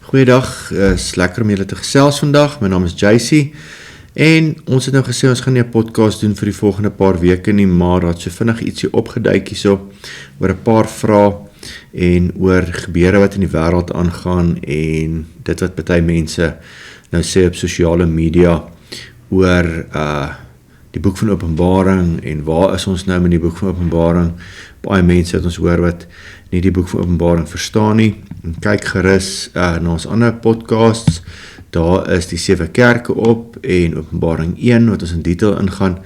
Goeiedag, is lekker om julle te gesels vandag. My naam is JC en ons het nou gesê ons gaan nie 'n podcast doen vir die volgende paar weke nie, maar dat so vinnig ietsie opgeduik hierso oor 'n paar vrae en oor gebeure wat in die wêreld aangaan en dit wat baie mense nou sê op sosiale media oor die boek van Openbaring en waar is ons nou met die boek van Openbaring. Baie mense het ons hoor wat nie die boek van Openbaring verstaan nie. En kyk gerus na ons ander podcasts. Daar is die 7 kerke op en Openbaring 1 wat ons in detail ingaan.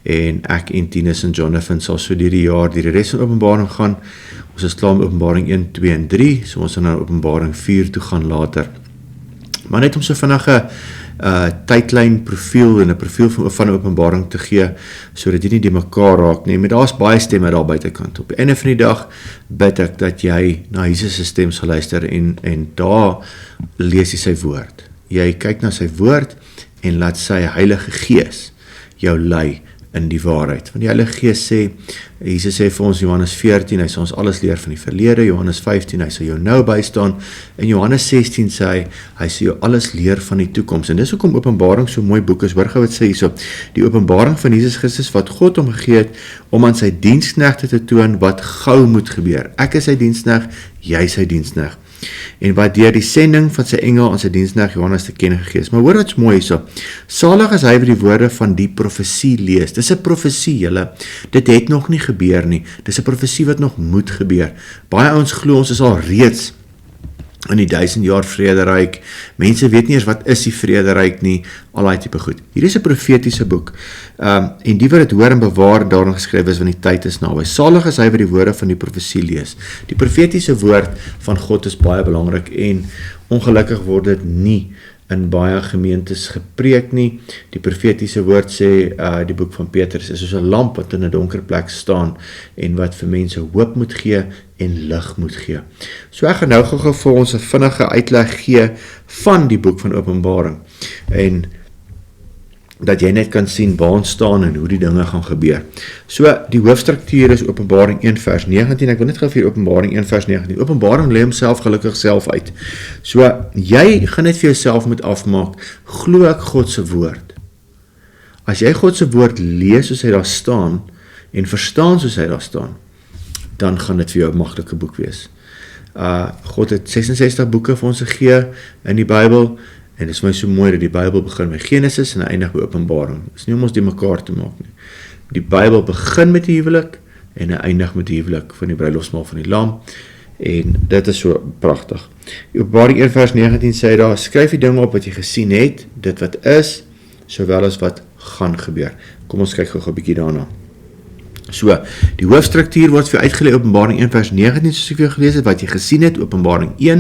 En ek en Tinus en Jonathan sal so die jaar die res van Openbaring gaan. Ons is klaar met Openbaring 1, 2 en 3. So ons gaan na Openbaring 4 toe gaan later. Maar net om so vinnige tydlyn profiel en 'n profiel van 'n Openbaring te gee, sodat jy nie die mekaar raak nie. Maar daar's baie stemme daar buitekant. Op die einde van die dag bid ek dat jy na Jesus se stem sal luister en daar lees jy sy woord. Jy kyk na sy woord en laat sy Heilige Gees jou lei in die waarheid. Want die Heilige Gees sê, Jesus sê vir ons Johannes 14, hy sal ons alles leer van die verlede, Johannes 15, hy sal jou nou bystaan, en Johannes 16 sê hy sal jou alles leer van die toekoms. En dis hoekom Openbaring so mooi boek is, hoor gou wat sê hierso, die Openbaring van Jesus Christus wat God hom gegee het om aan sy diensknegte te toon wat gou moet gebeur. Ek is sy diensknegt, jy sy diensknegt. En wat deur die sending van sy engel aan sy diensknegt Johannes te kenne gegee is. Maar hoor wat's mooi hierso. Salig is hy wat die woorde van die profesie lees. Dis 'n profesie, julle. Dit het nog nie gebeur nie. Dis 'n profesie wat nog moet gebeur. Baie ouens glo ons is al reeds in die 1000 jaar vrederyk. Mense weet nie eens wat is die vrederyk nie, al daai tipe goed. Hier is 'n profetiese boek. En die wat dit hoor en bewaar daarin geskryf is, want die tyd is naby. Salig is hy wat die woorde van die profesie lees. Die profetiese woord van God is baie belangrik en ongelukkig word dit nie in baie gemeentes gepreek nie. Die profetiese woord sê, die boek van Petrus is soos 'n lamp wat in 'n donker plek staan en wat vir mense hoop moet gee en lig moet gee. So ek gaan nou gou vir ons 'n vinnige uitleg gee van die boek van Openbaring en dat jy net kan sien waar ons staan en hoe die dinge gaan gebeur. So, die hoofstruktuur is Openbaring 1 vers 19, ek wil net gou vir Openbaring 1 vers 19, Openbaring lê homself gelukkig self uit. So, jy gaan net vir jouself moet afmaak, glo ek God se woord. As jy God se woord lees soos hy daar staan, en verstaan soos hy daar staan, dan gaan dit vir jou 'n maklike boek wees. God het 66 boeke vir ons gegee in die Bybel, en dit is my so mooi dat die Bybel begin met Genesis en eindig by Openbaring. Dit is nie om ons die mekaar te maak nie. Die Bybel begin met die huwelik en eindig met die huwelik van die bruilofsmaal van die Lam. En dit is so pragtig. Openbaring 1 vers 19 sê daar, skryf die dinge op wat jy gesien het, dit wat is, sowel as wat gaan gebeur. Kom ons kyk gou 'n bietjie daarna. So, die hoofstruktuur word vir uitgelê Openbaring 1 vers 19 soos ek vir jou gelees het, wat jy gesien het, Openbaring 1,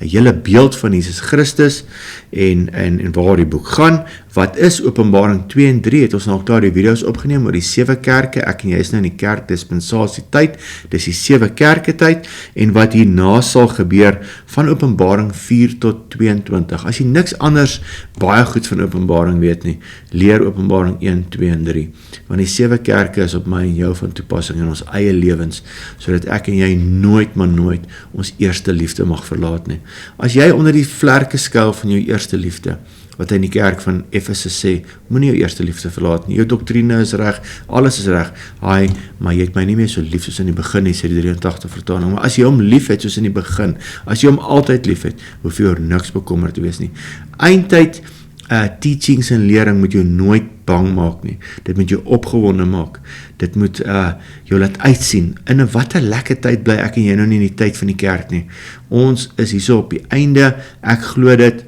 'n hele beeld van Jesus Christus en waar die boek gaan. Wat is Openbaring 2 en 3, het ons nou klaar die video's opgeneem oor die 7 kerke, ek en jy is nou in die kerkdispensasie tyd, dis die 7 kerke tyd, en wat hierna sal gebeur van Openbaring 4 tot 22. As jy niks anders baie goed van Openbaring weet nie, leer Openbaring 1, 2 en 3, want die 7 kerke is op my en jou van toepassing in ons eie lewens, sodat ek en jy nooit maar nooit ons eerste liefde mag verlaat nie. As jy onder die vlerke skuil van jou eerste liefde, wat hy in die kerk van Efese sê, moenie jou eerste liefde verlaat nie, jou doktrine is reg, alles is reg, maar jy het my nie meer so lief soos in die begin nie, sê die 83 vertaling, maar as jy hom lief het soos in die begin, as jy hom altyd lief het, hoef jy oor niks bekommerd te wees nie. Eindtyd, teachings en lering moet jou nooit bang maak nie, dit moet jou opgewonde maak, dit moet jou laat uitsien, in wat 'n lekker tyd bly ek en jy nou nie in die tyd van die kerk nie, ons is hierso op die einde, ek glo dit,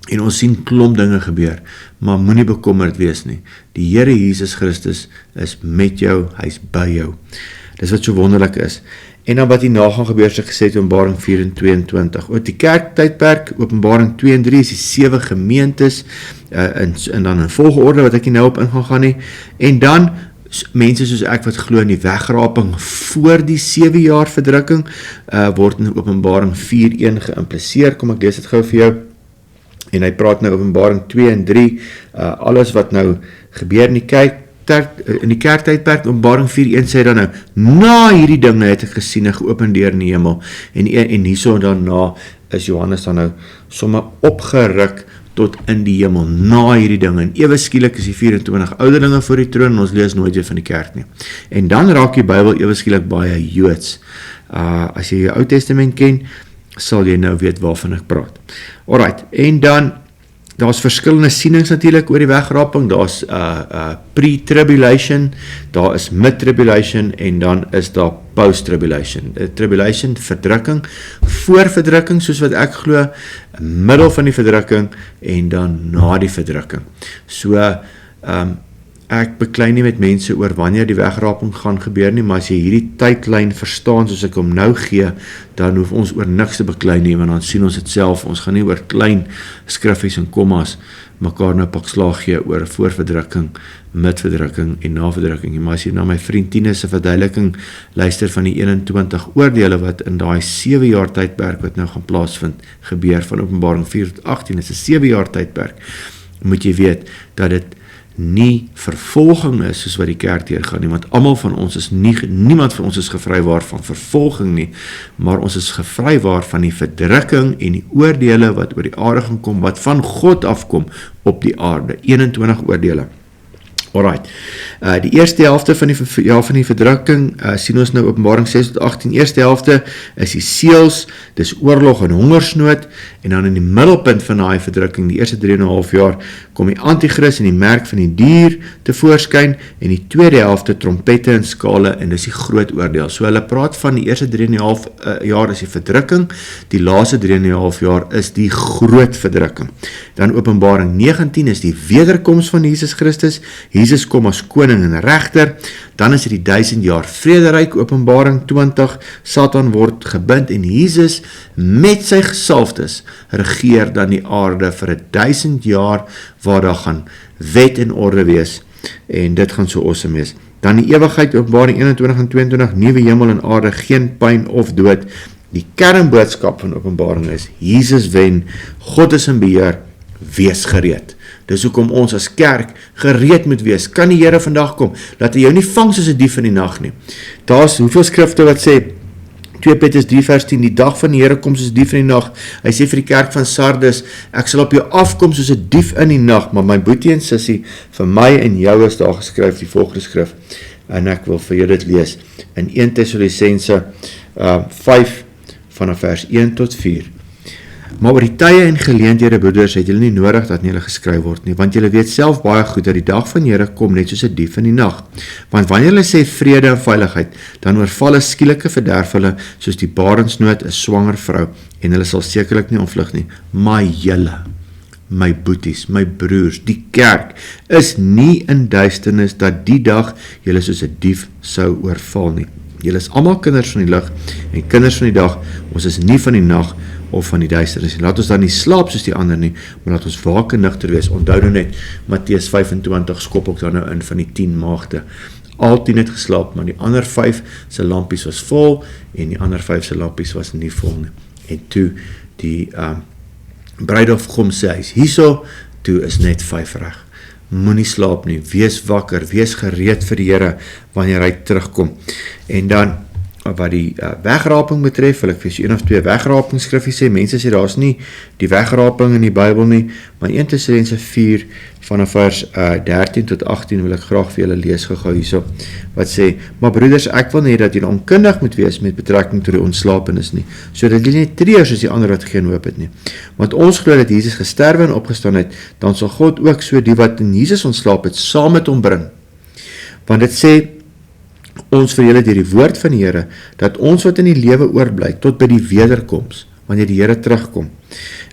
en ons sien klomp dinge gebeur, maar moenie bekommerd wees nie, die Here Jesus Christus is met jou, hy is by jou, dis wat so wonderlik is, en dan wat hierna gaan gebeur, so gesê het Openbaring 4 en 22, oor die kerktydperk, Openbaring 2 en 3 is die 7 gemeentes, en dan in volgorde wat ek nie nou op gaan nie, en dan mense soos ek wat glo in die wegraping voor die 7 jaar verdrukking, word in Openbaring 4:1 geïmpliseer, kom ek lees dit gou vir jou, en hy praat nou Openbaring 2 en 3, alles wat nou gebeur in die kerktydperk, Openbaring 4:1 sê dan nou, na hierdie dinge het ek gesien en geopendeer in die hemel, en hierso dan na is Johannes dan nou sommer opgeruk tot in die hemel, na hierdie ding, en ewe skielik is die 24 ouderlinge voor die troon, en ons lees nooit weer van die kerk nie. En dan raak die Bybel ewe skielik baie Joods. As jy jou Ou Testament ken, sal jy nou weet waarvan ek praat. Alright, en dan, daar's verskillende sienings natuurlik oor die wegraping, daar's pre-tribulation, daar is mid-tribulation, en dan is daar post-tribulation. Tribulation, verdrukking, voor verdrukking, soos wat ek glo, middel van die verdrukking, en dan na die verdrukking. So, ek beklei nie met mense oor wanneer die wegraping gaan gebeur nie, maar as jy hierdie tydlyn verstaan soos ek hom nou gee, dan hoef ons oor niks te beklei nie, want dan sien ons dit self, ons gaan nie oor klein skriffies en kommas mekaar nou pak slaag gee oor voorverdrukking, midverdrukking en naverdrukking. Maar as jy na my vriend Tinus se verduideliking luister van die 21 oordeele wat in daai 7 jaar tydperk wat nou gaan plaasvind, gebeur van Openbaring 4 tot 18, is 'n 7 jaar tydperk, moet jy weet dat dit nie vervolging is soos wat die kerk deurgaan nie, want almal van ons is niemand van ons is gevrywaar van vervolging nie, maar ons is gevrywaar van die verdrukking en die oordeele wat oor die aarde gaan kom, wat van God afkom op die aarde, 21 oordeele. Alright, die eerste helfte van die verdrukking, sien ons nou Openbaring 6 tot 18, eerste helfte is die seels, dis oorlog en hongersnood, en dan in die middelpunt van die verdrukking, die eerste 3,5 jaar, kom die antichrist en die merk van die dier tevoorskyn, en die tweede helfte trompette en skale, en dis die groot oordeel. So hulle praat van die eerste 3,5 jaar is die verdrukking, die laaste 3,5 jaar is die groot verdrukking. Dan Openbaring 19 is die wederkoms van Jesus Christus, Jesus kom as koning en regter, dan is dit die 1000 jaar vrederyk, Openbaring 20, Satan word gebind en Jesus met sy gesalfdes regeer dan die aarde vir 1000 jaar waar daar gaan wet en orde wees en dit gaan so awesome wees. Dan die ewigheid, Openbaring 21 en 22, nuwe hemel en aarde, geen pyn of dood. Die kernboodskap van Openbaring is, Jesus wen, God is in beheer, wees gereed. Dis hoekom ons as kerk gereed moet wees. Kan die Here vandag kom? Laat hy jou nie vang soos 'n dief in die nag nie. Daar's hoeveel skrifte wat sê 2 Petrus 3 vers 10, die dag van die Here kom soos 'n dief in die nag. Hy sê vir die kerk van Sardes, ek sal op jou afkom soos 'n dief in die nag, maar my boetie en sussie, vir my en jou is daar geskryf die volgende skrif, en ek wil vir jou dit lees, in 1 Thessalonicense 5 vanaf vers 1 tot 4. Maar oor die tye en geleenthede, broeders, het julle nie nodig dat julle geskryf word nie, want julle weet self baie goed dat die dag van Here kom net soos 'n dief in die nag. Want wanneer hulle sê vrede en veiligheid, dan oorval 'n skielike verderf hulle soos die barensnood 'n swanger vrou, en hulle sal sekerlik nie ontvlug nie. Maar julle, my boeties, my broers, die kerk, is nie in duisternis dat die dag julle soos 'n dief sou oorval nie. Julle is almal kinders van die lig en kinders van die dag, ons is nie van die nag of van die duisternis. Laat ons dan nie slaap soos die ander nie, maar laat ons waak en nugter wees. Onthou nou net, Matteus 25 skop ook daar nou in van die 10 maagde. Al 10 het geslaap, maar die ander 5 se lampies was vol, en die ander 5 se lampies was nie vol nie. En toe die bruidegom kom sê, hy is hierso, toe is net 5 reg. Moenie slaap nie, wees wakker, wees gereed vir die Here, wanneer hy terugkom. En dan, wat die wegraping betref, wil ek vir 1 of 2 wegrapingsskriffies sê, mense sê, daar is nie die wegraping in die Bybel nie, maar 1 Thessalonicense 4, vanaf vers 13 tot 18, wil ek graag vir julle lees gou hierso, wat sê, maar broeders, ek wil nie dat julle onkundig moet wees met betrekking tot die ontslapenis nie, sodat julle nie treur soos die ander wat geen hoop het nie. Want ons glo dat Jesus gesterwe en opgestaan het, dan sal God ook so die wat in Jesus ontslaap het, saam met hom bring. Want dit sê, ons vir julle deur die woord van die Here, dat ons wat in die lewe oorbly, tot by die wederkoms, wanneer die Here terugkom,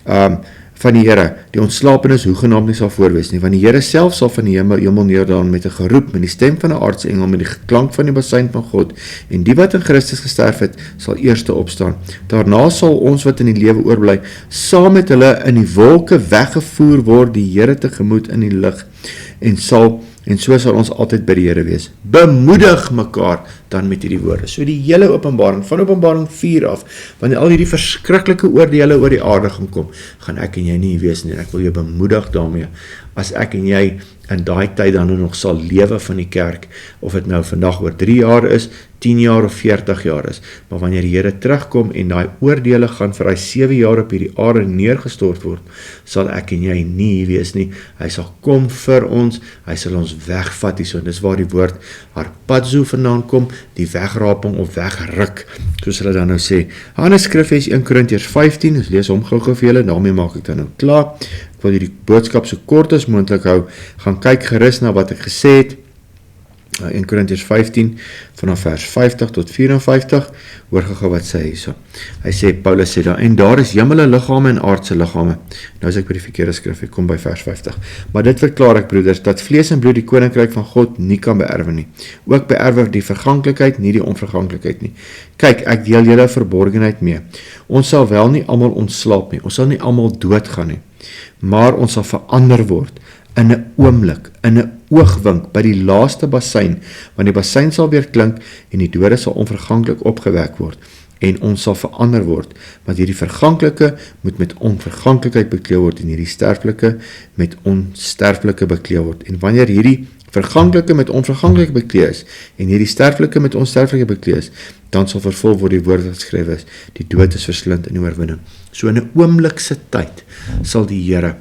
van die Here, die ontslapenis hoegenaamd nie sal voorwees nie, want die Here self sal van die hemel neerdaan met 'n geroep, met die stem van 'n aartsengel, met die geklank van die basuin van God, en die wat in Christus gesterf het, sal eerste opstaan. Daarna sal ons wat in die lewe oorbly, saam met hulle in die wolke weggevoer word, die Here tegemoet in die lig, en so sal ons altyd by die Here wees. Bemoedig mekaar dan met hierdie woorde. So die hele openbaring, van Openbaring 4 af, wanneer al hierdie verskriklike oordeele oor die aarde gaan kom, gaan ek en jy nie wees nie. Ek wil jou bemoedig daarmee, as ek en jy in daai tyd dan nog sal lewe van die kerk, of dit nou vandag oor 3 jaar is, 10 jaar of 40 jaar is, maar wanneer die Here terugkom en daai oordeele gaan vir hy 7 jaar op hierdie aarde neergestort word, sal ek en jy nie hier wees nie. Hy sal kom vir ons, hy sal ons wegvat hierso, en dis waar die woord harpazo vandaan kom, die wegraping of wegruk, soos hulle dan nou sê. 'n ander skrif is 1 Korintiërs 15, ons lees hom gou vir julle, daarmee maak ek dan nou klaar. Ek wil hierdie boodskap so kort as moontlik hou, gaan kyk gerus na wat ek gesê het, 1 Korintiërs 15, vanaf vers 50 tot 54, hoor gou wat sê hierso. Hy sê, Paulus sê daar, en daar is hemele liggame en aardse liggame. Nou is ek by die verkeerde skrif, ek kom by vers 50. Maar dit verklaar ek, broeders, dat vlees en bloed die koninkryk van God nie kan beerwe nie. Ook beerwe die verganklikheid, nie die onverganklikheid nie. Kyk, ek deel julle verborgenheid mee. Ons sal wel nie almal ontslaap nie, ons sal nie almal doodgaan nie, maar ons sal verander word, in 'n oomblik, in 'n oogwink, by die laaste bassein, want die bassein sal weer klink, en die dode sal onverganklik opgewek word, en ons sal verander word, want hierdie verganklike moet met onverganklikheid bekleed word, en hierdie sterflike met onsterflike bekleed word, en wanneer hierdie verganklike met onverganklik bekleed is, en hierdie sterflike met onsterflike bekleed is, dan sal vervul word die woord wat geskryf is, die dood is verslind in die oorwinning. So in 'n oomblikse tyd sal die Here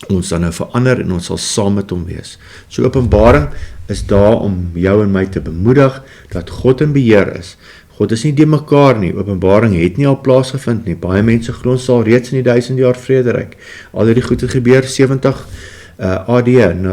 ons dan nou verander en ons sal saam met hom wees. So Openbaring is daar om jou en my te bemoedig dat God in beheer is. God is nie die mekaar nie, Openbaring het nie al plaasgevind nie, baie mense glo ons sal reeds in die 1000 jaar vrederyk. Al het die goed het gebeur 70 AD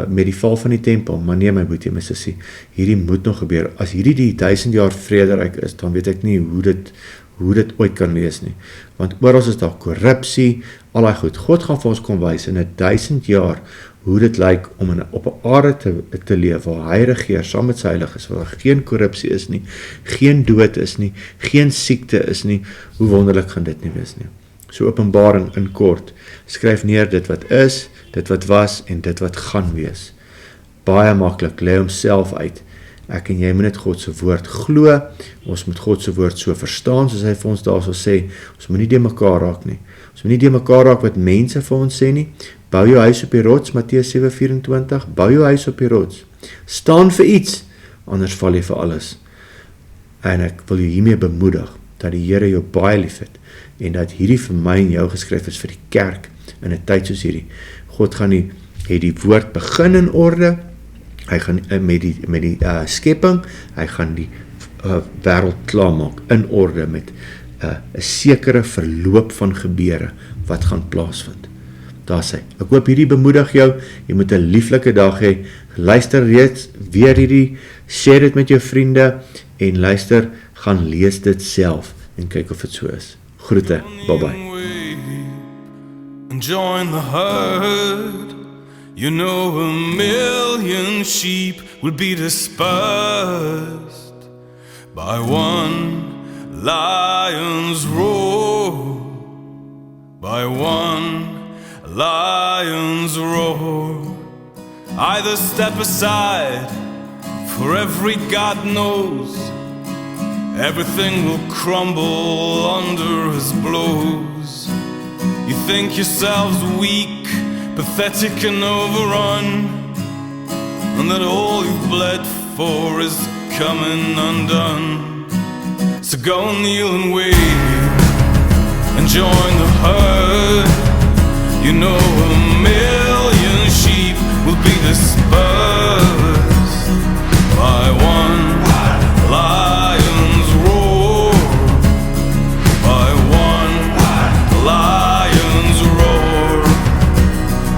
met die val van die tempel, maar nee my boetie, my sussie, hierdie moet nog gebeur. As hierdie die 1000 jaar vrederyk is, dan weet ek nie hoe dit ooit kan wees nie. Want oral is daar korrupsie, al die goed. God gaan vir ons kom wys in 1000 jaar hoe dit lyk om op 'n aarde te leef waar hy regeer saam met sy heiliges, waar daar geen korrupsie is nie, geen dood is nie, geen siekte is nie. Hoe wonderlik gaan dit nie wees nie. So Openbaring in kort, skryf neer dit wat is, dit wat was en dit wat gaan wees. Baie maklik, lê homself uit. Ek en jy moet net God se woord glo, ons moet God se woord so verstaan, soos hy vir ons daar sal sê, ons moet nie de mekaar raak nie. Ons moet nie de mekaar raak wat mense vir ons sê nie. Bou jou huis op die rots, Matteus 7:24, bou jou huis op die rots. Staan vir iets, anders val jy vir alles. En ek wil jou hiermee bemoedig, dat die Here jou baie lief het, en dat hierdie vir my en jou geskryf is vir die kerk, in 'n tyd soos hierdie. God gaan het die woord begin in orde, hy gaan met die skepping, hy gaan die wêreld klaarmaak in orde met 'n sekere verloop van gebeure wat gaan plaasvind. Daar sê, ek hoop hierdie bemoedig jou, jy moet 'n lieflike dag hê, luister reeds weer hierdie, share dit met jou vriende, en luister, gaan lees dit self, en kyk of dit so is. Groete, bye bye. Join the herd. You know 1,000,000 sheep will be dispersed by one lion's roar, by one lion's roar. Either step aside, for every God knows everything will crumble under his blows. You think yourselves weak, pathetic and overrun, and that all you've bled for is coming undone. So go kneel and wave and join the herd. You know 1,000,000 sheep will be dispersed by one lion's roar, by one lion's roar.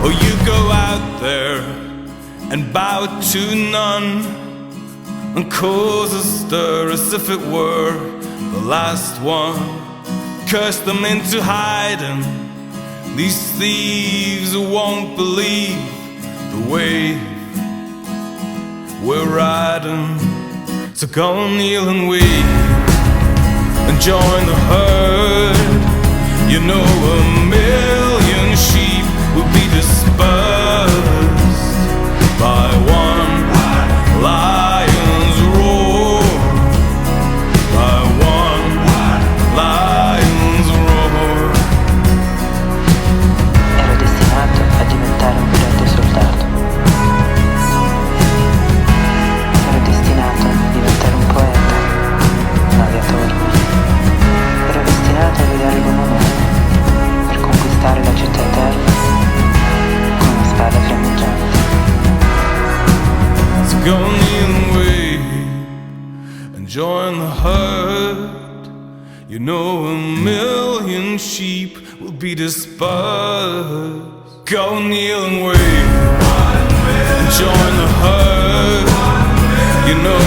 Oh, you go out there and bow to none, and cause a stir as if it were the last one. Curse them into hiding. These thieves won't believe the wave we're riding. So go kneel and wave and join the herd. You know 1,000,000 sheep will be dispersed by one lion's roar, by one lion's roar. Ero destinato a diventare un grande soldato. You know 1,000,000 sheep will be dispersed. Go kneel and wait and join the herd. You know